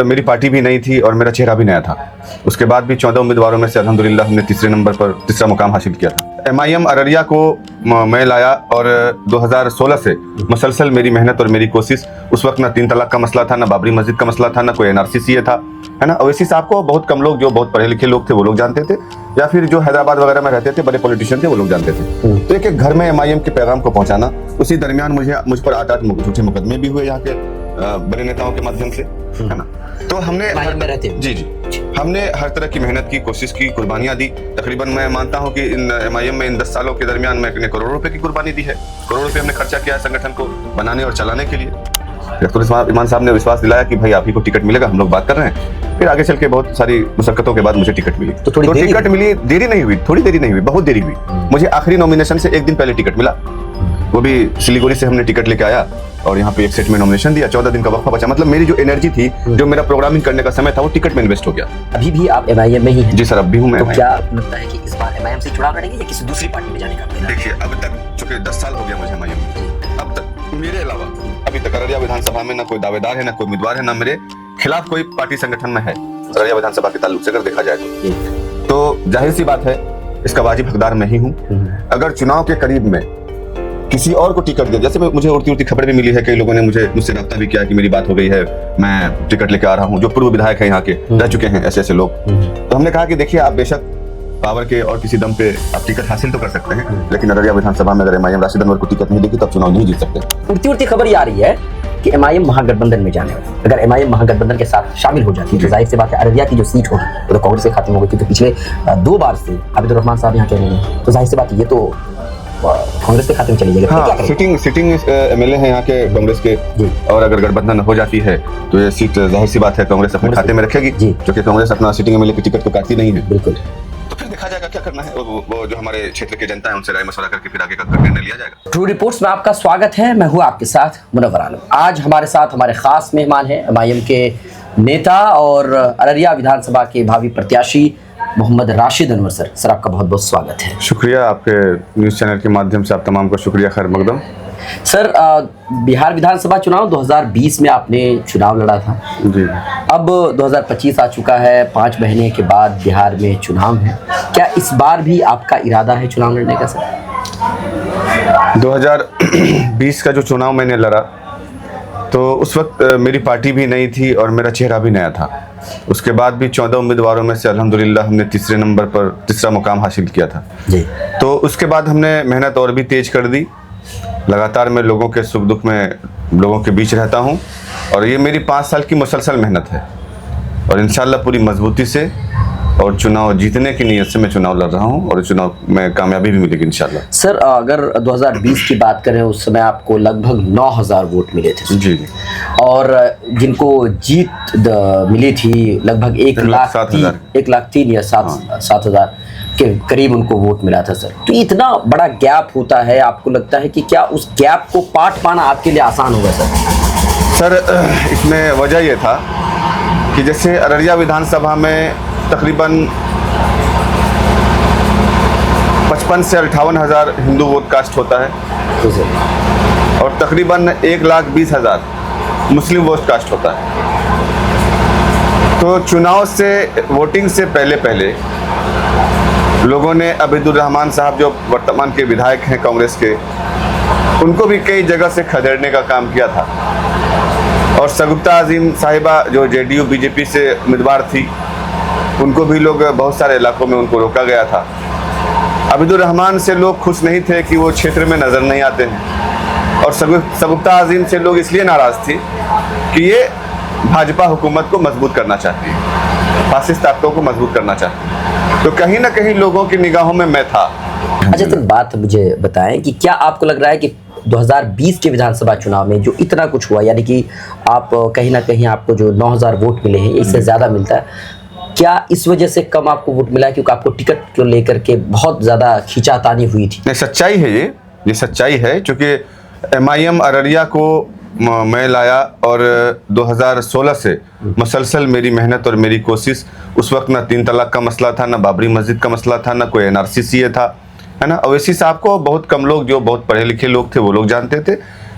मेरी पार्टी भी नई थी और मेरा चेहरा भी नया था। उसके बाद भी 14 उम्मीदवारों में से अल्हम्दुलिल्लाह हमने तीसरे नंबर पर तीसरा मुकाम हासिल किया था। MIM अररिया को मैं लाया और 2016 से मुसलसल मेरी मेहनत और मेरी कोशिश। उस वक्त ना 3 तलाक का मसला था, ना बाबरी मस्जिद का मसला था, ना कोई NRC था, है ना। ओवैसी साहब को बहुत कम लोग, जो बहुत पढ़े लिखे लोग थे वो लोग जानते थे, या फिर जो हैदराबाद वगैरह में रहते थे बड़े पॉलिटिशियन थे वो लोग जानते थे। तो एक घर में MIM के पैगाम को पहुंचाना, उसी दरमियान मुझ पर 8 झूठे मुकदमे भी हुए यहाँ के बड़े नेताओं के माध्यम से, है ना। तो हमने हमने हर तरह की मेहनत की, कोशिश की, कुर्बानियां दी। तकरीबन मैं मानता हूं कि इन MIM में इन 10 सालों के दरमियान मैंने करोड़ों रुपए की कुर्बानी दी है। करोड़ों रुपए हमने खर्चा किया है संगठन को बनाने और चलाने के लिए। डॉक्टर इमाम साहब ने विश्वास दिलाया कि भाई आप ही को टिकट मिलेगा, हम लोग बात कर रहे हैं। फिर आगे चल के बहुत सारी मुशक्कतों के बाद मुझे टिकट मिली। तो टिकट मिली, देरी नहीं हुई, थोड़ी देरी नहीं हुई, बहुत देरी हुई। मुझे आखिरी नॉमिनेशन से 1 दिन पहले टिकट मिला। वो भी सिलीगुड़ी से हमने टिकट लेके आया और यहाँ पे एक सेट में नॉमिनेशन दिया। 14 दिन का वक्फा बचा। मतलब मेरी जो एनर्जी थी, जो मेरा प्रोग्रामिंग करने का समय था, वो टिकट में इन्वेस्ट हो गया। अभी भी आप MIM में ही हैं? जी सर, अब भी हूँ मैं। तो क्या लगता है कि इस बार MIM से चुनाव लड़ेंगे या किसी दूसरी पार्टी में जाने का? देखिए, अब तक चूंकि 10 साल हो गया मुझे MIM में, अब तक मेरे अलावा अभी तक अररिया विधानसभा में ना कोई दावेदार है, ना कोई उम्मीदवार है, ना मेरे खिलाफ कोई पार्टी संगठन में है अररिया विधानसभा के ताल्लुक से अगर देखा जाए तो जाहिर सी बात है इसका वाजिब हकदार मैं ही हूँ। अगर चुनाव के करीब में किसी और को टिकट दिया, जैसे मुझे उड़ती खबर भी मिली है, कई लोगों ने मुझसे रब्ता भी किया कि मेरी बात हो गई है, मैं टिकट लेके आ रहा हूँ, जो पूर्व विधायक है यहाँ के, रह चुके हैं ऐसे लोग। तो हमने कहा कि देखिए, आप बेशक पावर के और किसी दम पे आप टिकट हासिल तो कर सकते हैं, लेकिन अररिया विधानसभा में अगर MIM राशिद अनवर को टिकट नहीं देगी तो आप चुनाव नहीं जीत सकते। उड़ती खबर ये आ रही है कि MIM महागठबंधन में जाने वाली। अगर MIM महागठबंधन के साथ शामिल हो जाती है तो जाहिर सी बात है अररिया की जो सीट होगी वो तो कांग्रेस से खत्म हो गई, क्योंकि पिछले 2 बार से आबिदुर रहमान साहब यहाँ कह रहे हैं, तो जाहिर सी बात ये तो कांग्रेस के खाते में चली जाएगी। हाँ, सिटिंग MLA हैं यहाँ के कांग्रेस के, और अगर गठबंधन हो जाती है तो ये सीट जाहिर सी बात है कांग्रेस अपने खाते में रखेगी, क्योंकि कांग्रेस अपना सिटिंग MLA की टिकट को काटती नहीं है। बिल्कुल। तो फिर देखा जाएगा क्या करना है, वो जो हमारे क्षेत्र के जनता है उनसे राय मशवरा करके फिर आगे का निर्णय लिया जाएगा। ट्रू रिपोर्ट्स में आपका स्वागत है। मैं हूँ आपके साथ मुनव्वर आलम। आज हमारे साथ हमारे खास मेहमान हैं MIM के नेता और अररिया विधानसभा के भावी प्रत्याशी मोहम्मद राशिद अनवर सर। सर, आपका बहुत बहुत स्वागत है। शुक्रिया, आपके न्यूज़ चैनल के माध्यम से आप तमाम को शुक्रिया, खैर मकदम। सर, बिहार विधानसभा चुनाव 2020 में आपने चुनाव लड़ा था जी। अब 2025 आ चुका है, 5 महीने के बाद बिहार में चुनाव है। क्या इस बार भी आपका इरादा है चुनाव लड़ने का? सर, 2020 का जो चुनाव मैंने लड़ा तो उस वक्त मेरी पार्टी भी नई थी और मेरा चेहरा भी नया था। उसके बाद भी 14 उम्मीदवारों में से अल्हम्दुलिल्लाह हमने तीसरे नंबर पर तीसरा मुकाम हासिल किया था जी। तो उसके बाद हमने मेहनत और भी तेज कर दी। लगातार मैं लोगों के सुख दुख में लोगों के बीच रहता हूं, और ये मेरी 5 साल की मुसलसल मेहनत है, और इंशाल्लाह पूरी मजबूती से और चुनाव जीतने की नीयत से मैं चुनाव लड़ रहा हूं, और चुनाव में कामयाबी भी मिलेगी इंशाल्लाह। सर, अगर 2020 की बात करें उस समय आपको लगभग 9000 वोट मिले थे जी, और जिनको जीत मिली थी लगभग 1,03,000 या 7,000 के करीब उनको वोट मिला था। सर, तो इतना बड़ा गैप होता है, आपको लगता है कि क्या उस गैप को पाट पाना आपके लिए आसान होगा? सर, इसमें वजह यह था कि जैसे अररिया विधानसभा में तकरीबन 55 से 58 हज़ार हिंदू वोट कास्ट होता है, और तकरीबन 1,20,000 मुस्लिम वोट कास्ट होता है। तो चुनाव से, वोटिंग से पहले लोगों ने आबिदुर रहमान साहब जो वर्तमान के विधायक हैं कांग्रेस के, उनको भी कई जगह से खदेड़ने का काम किया था, और सगुफ्ता आज़ीम साहिबा जो JDU BJP से उम्मीदवार थी, उनको भी लोग बहुत सारे इलाकों में उनको रोका गया था। आबिदुर रहमान से लोग खुश नहीं थे कि वो क्षेत्र में नज़र नहीं आते हैं, और सगुफ्ता आज़ीम से लोग इसलिए नाराज़ थे कि ये भाजपा हुकूमत को मजबूत करना चाहती है, फासिस्ट ताकतों को मजबूत करना चाहती है। तो कहीं ना कहीं लोगों की निगाहों में मैं था। अच्छा, तो बात मुझे बताएं कि क्या आपको लग रहा है कि 2020 के विधानसभा चुनाव में जो इतना कुछ हुआ, यानी कि आप कहीं ना कहीं आपको जो 9000 वोट मिले हैं इससे ज़्यादा मिलता है, क्या इस वजह से कम आपको वोट मिला क्योंकि आपको टिकट को लेकर के बहुत ज़्यादा खींचातानी हुई थी? नहीं, सच्चाई है, ये सच्चाई है, क्योंकि MIM अररिया को मैं लाया और 2016 से मुसलसल मेरी मेहनत और मेरी कोशिश। उस वक्त ना 3 तलाक का मसला था, ना बाबरी मस्जिद का मसला था, ना कोई NRC था, है ना। ओवैसी साहब को बहुत कम लोग, जो बहुत पढ़े लिखे लोग थे वो लोग जानते थे,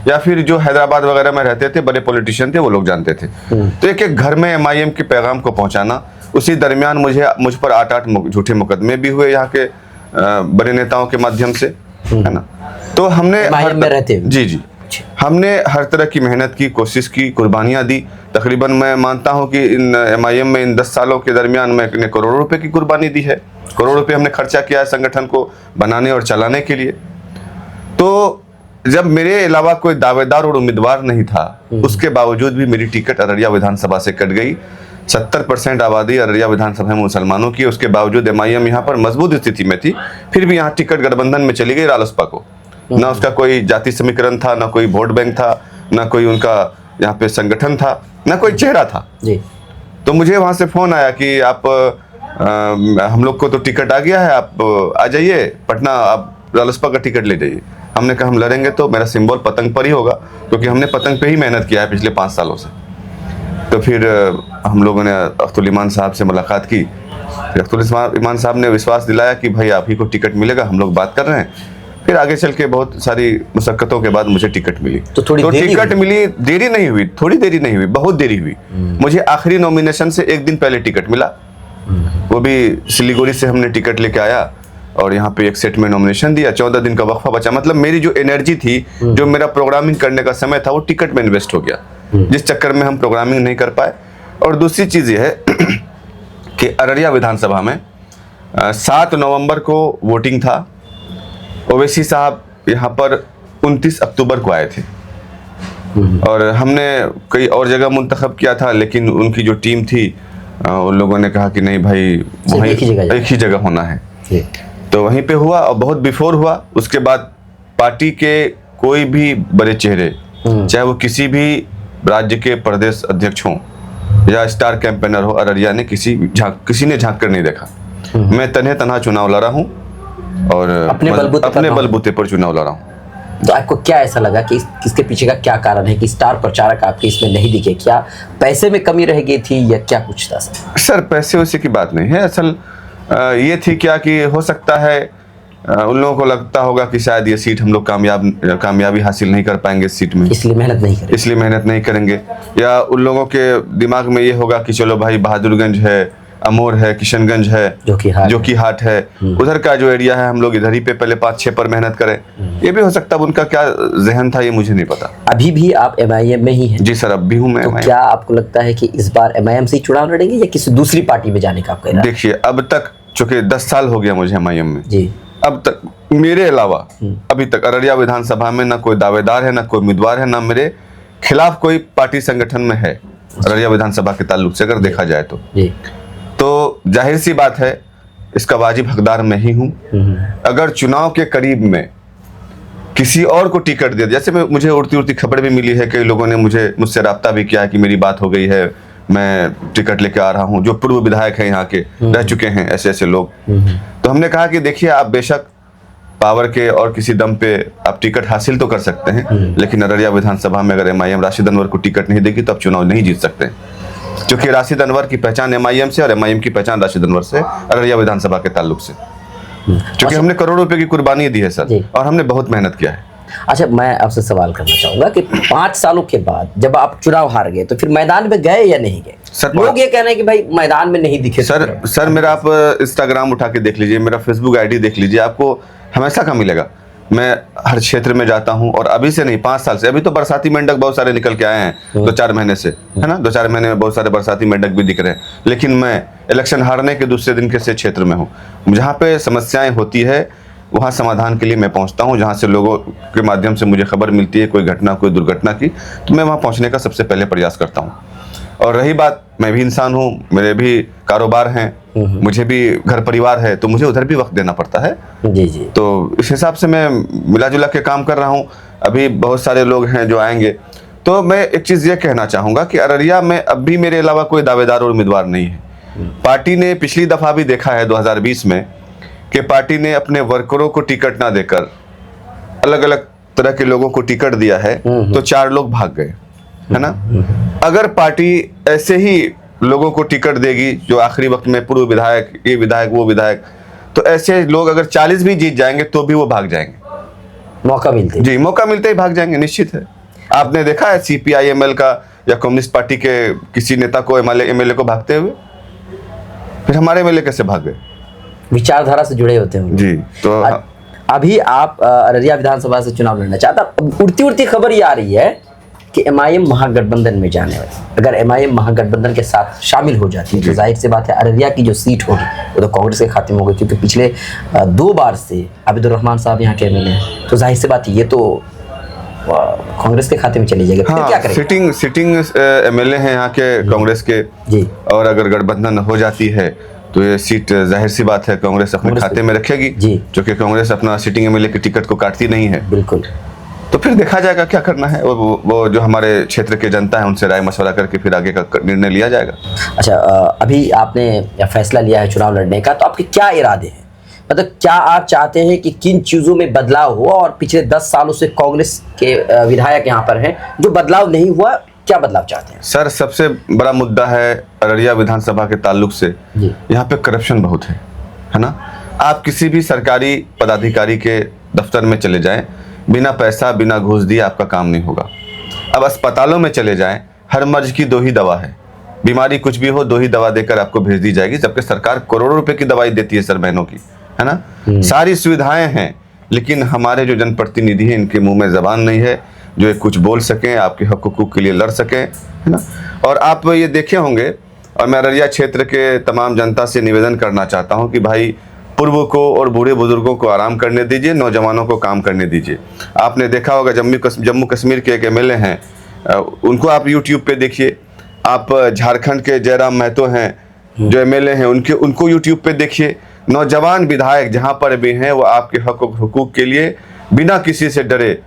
या फिर जो हैदराबाद वगैरह में रहते थे बड़े पॉलिटिशियन थे वो लोग जानते थे। तो एक एक घर में एमआईएम के पैगाम को पहुंचाना, उसी दरमियान मुझ पर 8 झूठे मुकदमे भी हुए यहाँ के बड़े नेताओं के माध्यम से, है ना। तो हमने MIM में रहते हुए। जी हमने हर तरह की मेहनत की, कोशिश की, कुर्बानियां दी। तकरीबन मैं मानता हूं कि इन एमआईएम में इन 10 सालों के दरमियान मैंने करोड़ों रुपए की कुर्बानी दी है। करोड़ों रुपए हमने खर्चा किया है संगठन को बनाने और चलाने के लिए। तो जब मेरे अलावा कोई दावेदार और उम्मीदवार नहीं था, उसके बावजूद भी मेरी टिकट अररिया विधानसभा से कट गई। 70% आबादी अररिया विधानसभा में मुसलमानों की, उसके बावजूद एमआईएम यहाँ पर मजबूत स्थिति में थी, फिर भी यहाँ टिकट गठबंधन में चली गई रालोसपा को। ना उसका कोई जाति समीकरण था, ना कोई वोट बैंक था, ना कोई उनका यहाँ पे संगठन था, ना कोई चेहरा था जी। तो मुझे वहां से फोन आया कि आप हम लोग को तो टिकट आ गया है, आप आ जाइए पटना, आप रालोसपा का टिकट ले जाइए। हमने कहा हम लड़ेंगे तो मेरा सिंबल पतंग पर ही होगा, क्योंकि हमने पतंग पे ही मेहनत किया है पिछले 5 सालों से। तो फिर हम लोगों ने अख्तुल ईमान साहब से मुलाकात की। अख्तुल ईमान साहब ने विश्वास दिलाया कि भाई आप ही को टिकट मिलेगा, हम लोग बात कर रहे हैं। फिर आगे चल के बहुत सारी मुशक्कतों के बाद मुझे टिकट मिली। तो थोड़ी देरी टिकट मिली, देरी नहीं हुई, थोड़ी देरी नहीं हुई, बहुत देरी हुई। मुझे आखिरी नॉमिनेशन से 1 दिन पहले टिकट मिला। वो भी सिलीगुड़ी से हमने टिकट लेके आया और यहाँ पे एक सेट में नॉमिनेशन दिया। 14 दिन का वक्फा बचा। मतलब मेरी जो एनर्जी थी, जो मेरा प्रोग्रामिंग करने का समय था, वो टिकट में इन्वेस्ट हो गया, जिस चक्कर में हम प्रोग्रामिंग नहीं कर पाए। और दूसरी चीज ये है कि अररिया विधानसभा में 7 नवंबर को वोटिंग था। ओवैसी साहब यहाँ पर 29 अक्टूबर को आए थे और हमने कई और जगह मुंतखब किया था, लेकिन उनकी जो टीम थी उन लोगों ने कहा कि नहीं भाई वहीं एक ही जगह होना है। तो वहीं पे हुआ और बहुत बिफोर हुआ। उसके बाद पार्टी के कोई भी बड़े चेहरे, चाहे वो किसी भी राज्य के प्रदेश अध्यक्ष हों या स्टार कैंपेनर हो, अररिया ने किसी ने झांक कर नहीं देखा। मैं तन्हे तन्हा चुनाव लड़ा हूँ और अपने बलबूते पर चुनाव लड़ा हूँ। तो आपको क्या ऐसा लगा कि इसके पीछे का क्या कारण है कि स्टार प्रचारक आपके इसमें नहीं दिखे? क्या पैसे में कमी रह गई थी या क्या कुछ था? सर पैसे वैसे की बात नहीं है। असल ये थी क्या कि हो सकता है उन लोगों को लगता होगा कि शायद ये सीट हम लोग कामयाबी हासिल नहीं कर पाएंगे इस सीट में, इसलिए मेहनत नहीं करेंगे। या उन लोगों के दिमाग में ये होगा कि चलो भाई बहादुरगंज है, अमोर है, किशनगंज है, जो कि हाट है, उधर का जो एरिया है हम लोग इधर ही पे पहले 5-6 पर मेहनत करें। ये भी हो सकता है। उनका क्या जहन था ये मुझे नहीं पता। अभी भी आप एमआईएम में ही हैं? जी सर, अब भी हूँ मैं। तो क्या आपको लगता है कि इस बार एमआईएम से ही चुनाव लड़ेंगे या किसी दूसरी पार्टी में जाने का आपका इरादा? देखिए अब तक चूंकि 10 साल हो गया मुझे एमआईएम में जी, अब तक मेरे अलावा अभी तक अररिया विधानसभा में ना कोई दावेदार है, ना कोई उम्मीदवार है, ना मेरे खिलाफ कोई पार्टी संगठन में है अररिया विधानसभा के ताल्लुक से अगर देखा जाए तो जाहिर सी बात है इसका वाजिब हकदार मैं ही हूं। अगर चुनाव के करीब में किसी और को टिकट दे, जैसे मुझे उड़ती खबर भी मिली है, कई लोगों ने मुझसे राब्ता भी किया है कि मेरी बात हो गई है, मैं टिकट लेके आ रहा हूं, जो पूर्व विधायक हैं यहाँ के, रह चुके हैं ऐसे लोग। तो हमने कहा कि देखिए आप बेशक पावर के और किसी दम पे आप टिकट हासिल तो कर सकते हैं, लेकिन अररिया विधानसभा में अगर एमआईएम राशिद अनवर को टिकट नहीं देगी तो आप चुनाव नहीं जीत सकते, क्योंकि राशिद अनवर की पहचान एमआईएम से और एमआईएम की पहचान राशिद अनवर से अररिया विधानसभा के ताल्लुक से। क्योंकि हमने करोड़ों रुपए की कुर्बानी दी है सर, और हमने बहुत मेहनत किया है। अच्छा, मैं आपसे सवाल करना चाहूंगा कि 5 सालों के बाद जब आप चुनाव हार गए तो फिर मैदान में गए या नहीं गए? लोग ये कह रहे हैं कि भाई मैदान में नहीं दिखे। सर मेरा आप इंस्टाग्राम उठा के देख लीजिए, मेरा फेसबुक आईडी देख लीजिए, आपको हमेशा का मिलेगा। मैं हर क्षेत्र में जाता हूं और अभी से नहीं 5 साल से। अभी तो बरसाती मेंढक बहुत सारे निकल के आए हैं 2-4 महीने से, है ना, 2-4 महीने में बहुत सारे बरसाती मेंढक भी दिख रहे हैं। लेकिन मैं इलेक्शन हारने के दूसरे दिन के से क्षेत्र में हूँ, जहाँ पे समस्याएं होती है वहाँ समाधान के लिए मैं पहुँचता हूँ। जहाँ से लोगों के माध्यम से मुझे खबर मिलती है कोई घटना, कोई दुर्घटना की, तो मैं वहाँ पहुँचने का सबसे पहले प्रयास करता हूँ। और रही बात, मैं भी इंसान हूँ, मेरे भी कारोबार हैं, मुझे भी घर परिवार है, तो मुझे उधर भी वक्त देना पड़ता है। जी जी। तो इस हिसाब से मैं मिला जुला के काम कर रहा हूँ। अभी बहुत सारे लोग हैं जो आएंगे। तो मैं एक चीज़ ये कहना चाहूँगा कि अररिया में अब भी मेरे अलावा कोई दावेदार और उम्मीदवार नहीं है। पार्टी ने पिछली दफ़ा भी देखा है 2020 में कि पार्टी ने अपने वर्करों को टिकट ना देकर अलग अलग तरह के लोगों को टिकट दिया है, तो 4 लोग भाग गए, है ना। अगर पार्टी ऐसे ही लोगों को टिकट देगी जो आखिरी वक्त में पूर्व विधायक, ये विधायक, वो विधायक, तो ऐसे लोग अगर 40 भी जीत जाएंगे तो भी वो भाग जाएंगे। मौका मिलते जी, मौका मिलते ही भाग जाएंगे, निश्चित है। आपने देखा है CPI-ML का या कम्युनिस्ट पार्टी के किसी नेता को, MLA को भागते हुए? फिर हमारे MLA कैसे भाग गए? विचारधारा से जुड़े होते हैं जी, तो अभी आप अररिया विधानसभा से चुनाव लड़ना चाहता, उड़ती उड़ती खबर ये आ रही है कि MIM महागठबंधन में जाने वाली। अगर MIM महागठबंधन के साथ शामिल हो जाती है तो जाहिर सी बात है अररिया की जो सीट होगी वो तो कांग्रेस के खाते में होगी, क्योंकि पिछले 2 बार से आबिदुर रहमान साहब यहाँ के MLA हैं, तो जाहिर सी बात है ये तो कांग्रेस के खाते में चली जाएगी। फिर क्या करेंगे? सिटिंग MLA हैं यहाँ के कांग्रेस के जी, और अगर गठबंधन हो जाती है तो ये सीट जाहिर सी बात है कांग्रेस अपने खाते में रखेगी जी, जो कि कांग्रेस अपना सिटिंग MLA की टिकट को काटती नहीं है। बिल्कुल। तो फिर देखा जाएगा क्या करना है, वो जो हमारे क्षेत्र के जनता है उनसे राय मशवरा करके फिर आगे का निर्णय लिया जाएगा। अच्छा, अभी आपने फैसला लिया है चुनाव लड़ने का, तो आपके क्या इरादे हैं? मतलब क्या आप चाहते हैं कि किन चीज़ों में बदलाव हो, और पिछले 10 सालों से कांग्रेस के विधायक यहाँ पर हैं, जो बदलाव नहीं हुआ, क्या बदलाव चाहते हैं? सर, सबसे बड़ा मुद्दा है अररिया विधानसभा के ताल्लुक से, यहाँ पे करप्शन बहुत है ना। आप किसी भी सरकारी पदाधिकारी के दफ्तर में चले जाएं, बिना पैसा बिना घूस दिए आपका काम नहीं होगा। अब अस्पतालों में चले जाएं, हर मर्ज की 2 ही दवा है, बीमारी कुछ भी हो 2 ही दवा देकर आपको भेज दी जाएगी, जबकि सरकार करोड़ों रुपए की दवाई देती है सर बहनों की, है ना। सारी सुविधाएं हैं, लेकिन हमारे जो जनप्रतिनिधि हैं इनके मुंह में जबान नहीं है जो ये कुछ बोल सकें, आपके हक हुकूक के लिए लड़ सकें, है ना। और आप ये देखे होंगे, और मैं अररिया क्षेत्र के तमाम जनता से निवेदन करना चाहता हूँ कि भाई पूर्व को और बूढ़े बुजुर्गों को आराम करने दीजिए, नौजवानों को काम करने दीजिए। आपने देखा होगा जम्मू कश्मीर के एक MLA हैं, उनको आप YouTube पे देखिए। आप झारखंड के जयराम महतो हैं जो MLA हैं, उनको YouTube पे देखिए। नौजवान विधायक जहाँ पर भी हैं वो आपके हक और हुकूक के लिए बिना किसी से डरे,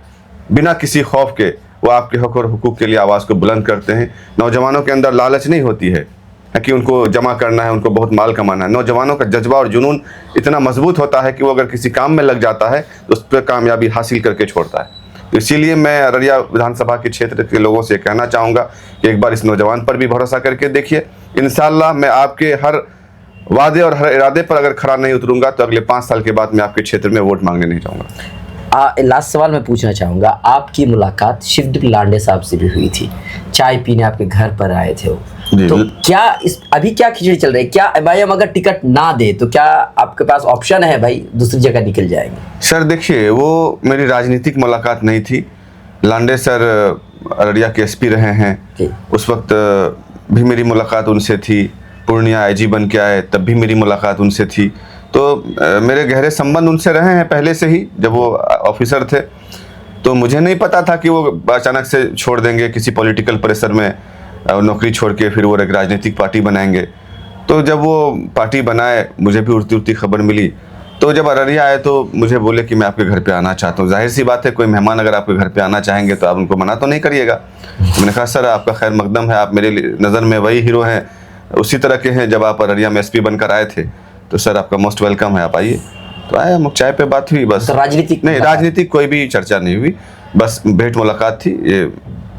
बिना किसी खौफ के वो आपके हक और हुकूक के लिए आवाज़ को बुलंद करते हैं। नौजवानों के अंदर लालच नहीं होती है कि उनको जमा करना है, उनको बहुत माल कमाना है। नौजवानों का जज्बा और जुनून इतना मजबूत होता है कि वो अगर किसी काम में लग जाता है तो उस पर कामयाबी हासिल करके छोड़ता है। तो इसीलिए मैं अररिया विधानसभा के क्षेत्र के लोगों से कहना चाहूँगा कि एक बार इस नौजवान पर भी भरोसा करके देखिए। इंशाअल्लाह मैं आपके हर वादे और हर इरादे पर अगर खरा नहीं उतरूंगा तो अगले 5 साल के बाद मैं आपके क्षेत्र में वोट मांगने नहीं जाऊँगा। लास्ट सवाल मैं पूछना चाहूँगा, आपकी मुलाकात शिवदीप लांडे साहब से भी हुई थी, चाय पीने आपके घर पर आए थे वो, तो क्या अभी क्या खिचड़ी चल रही है? क्या MIM अगर टिकट ना दे तो क्या आपके पास ऑप्शन है भाई दूसरी जगह निकल जाएंगे? सर देखिए, वो मेरी राजनीतिक मुलाकात नहीं थी। लांडे सर अररिया के SP रहे हैं, उस वक्त भी मेरी मुलाकात उनसे थी। पूर्णिया IG बन के आए तब भी मेरी मुलाकात उनसे थी। तो मेरे गहरे संबंध उनसे रहे हैं पहले से ही, जब वो ऑफिसर थे। तो मुझे नहीं पता था कि वो अचानक से छोड़ देंगे किसी पॉलिटिकल प्रेशर में, नौकरी छोड़ के फिर वो एक राजनीतिक पार्टी बनाएंगे। तो जब वो पार्टी बनाए, मुझे भी उड़ती उड़ती खबर मिली, तो जब अररिया आए तो मुझे बोले कि मैं आपके घर पे आना चाहता हूँ। जाहिर सी बात है, कोई मेहमान अगर आपके घर पे आना चाहेंगे तो आप उनको मना तो नहीं करिएगा। तो मैंने कहा सर आपका खैर मकदम है, आप मेरे नज़र में वही हीरो हैं, उसी तरह के हैं जब आप अररिया में SP बनकर आए थे। तो सर आपका मोस्ट वेलकम है, आप आइए। तो आया, हम चाय पे बात हुई बस। तो राजनीतिक नहीं, राजनीतिक कोई भी चर्चा नहीं हुई, बस भेंट मुलाकात थी। ये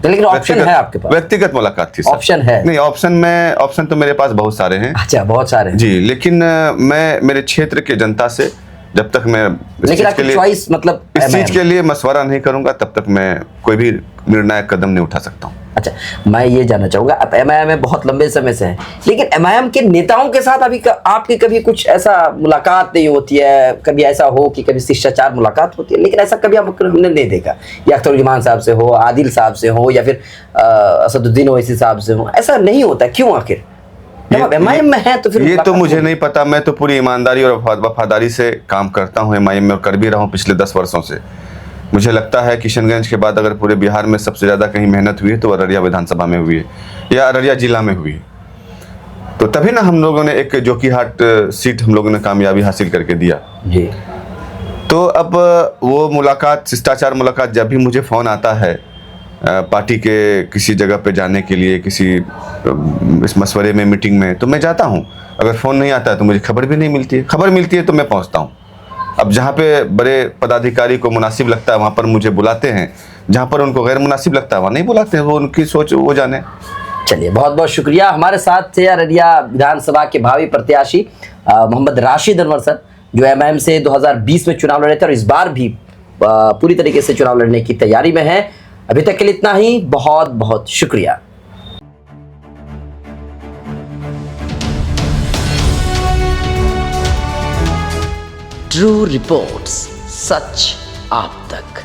लेकिन ऑप्शन है आपके पास? व्यक्तिगत मुलाकात थी। ऑप्शन है? नहीं, ऑप्शन तो मेरे पास बहुत सारे हैं। अच्छा, बहुत सारे हैं जी, लेकिन मैं मेरे क्षेत्र के जनता से जब तक मैं लेकिन आपकी चॉइस मतलब इस चीज के लिए मशवरा नहीं करूंगा तब तक मैं कोई भी निर्णायक कदम नहीं उठा सकता हूँ। अच्छा, मैं ये जानना चाहूँगा, आप MIM में बहुत लंबे समय से हैं, लेकिन MIM के नेताओं के साथ अभी आपकी कभी कुछ ऐसा मुलाकात नहीं होती है? कभी ऐसा हो कि कभी शिष्टाचार मुलाकात होती है, लेकिन ऐसा कभी हमने नहीं देखा। या अख्तरुज्जमान साहब से हो, आदिल साहब से हो, या फिर असदुद्दीन ओवैसी साहब से हो, ऐसा नहीं होता, क्यों आखिर? MIM में है तो फिर ये तो मुझे नहीं पता। मैं तो पूरी ईमानदारी और वफादारी से काम करता हूँ MIM में, और कर भी रहा हूँ पिछले 10 वर्षों से। मुझे लगता है किशनगंज के बाद अगर पूरे बिहार में सबसे ज़्यादा कहीं मेहनत हुई है तो अररिया विधानसभा में हुई है, या अररिया जिला में हुई है। तो तभी ना हम लोगों ने एक जोकीहाट सीट हम लोगों ने कामयाबी हासिल करके दिया जी। तो अब वो मुलाकात, शिष्टाचार मुलाकात, जब भी मुझे फ़ोन आता है पार्टी के किसी जगह पे जाने के लिए, किसी इस मशवरे में, मीटिंग में, तो मैं जाता हूँ। अगर फ़ोन नहीं आता है तो मुझे खबर भी नहीं मिलती है। खबर मिलती है तो मैं पहुँचता हूँ। अब जहाँ पे बड़े पदाधिकारी को मुनासिब लगता है वहाँ पर मुझे बुलाते हैं, जहाँ पर उनको गैर मुनासिब लगता है वहाँ नहीं बुलाते हैं। वो उनकी सोच, वो जाने। चलिए, बहुत बहुत शुक्रिया। हमारे साथ थे अररिया विधानसभा के भावी प्रत्याशी मोहम्मद राशिद अनवर सर, जो MIM से 2020 में चुनाव लड़े थे और इस बार भी पूरी तरीके से चुनाव लड़ने की तैयारी में हैं। अभी तक के लिए इतना ही, बहुत बहुत शुक्रिया। ट्रू रिपोर्ट्स, सच आप तक।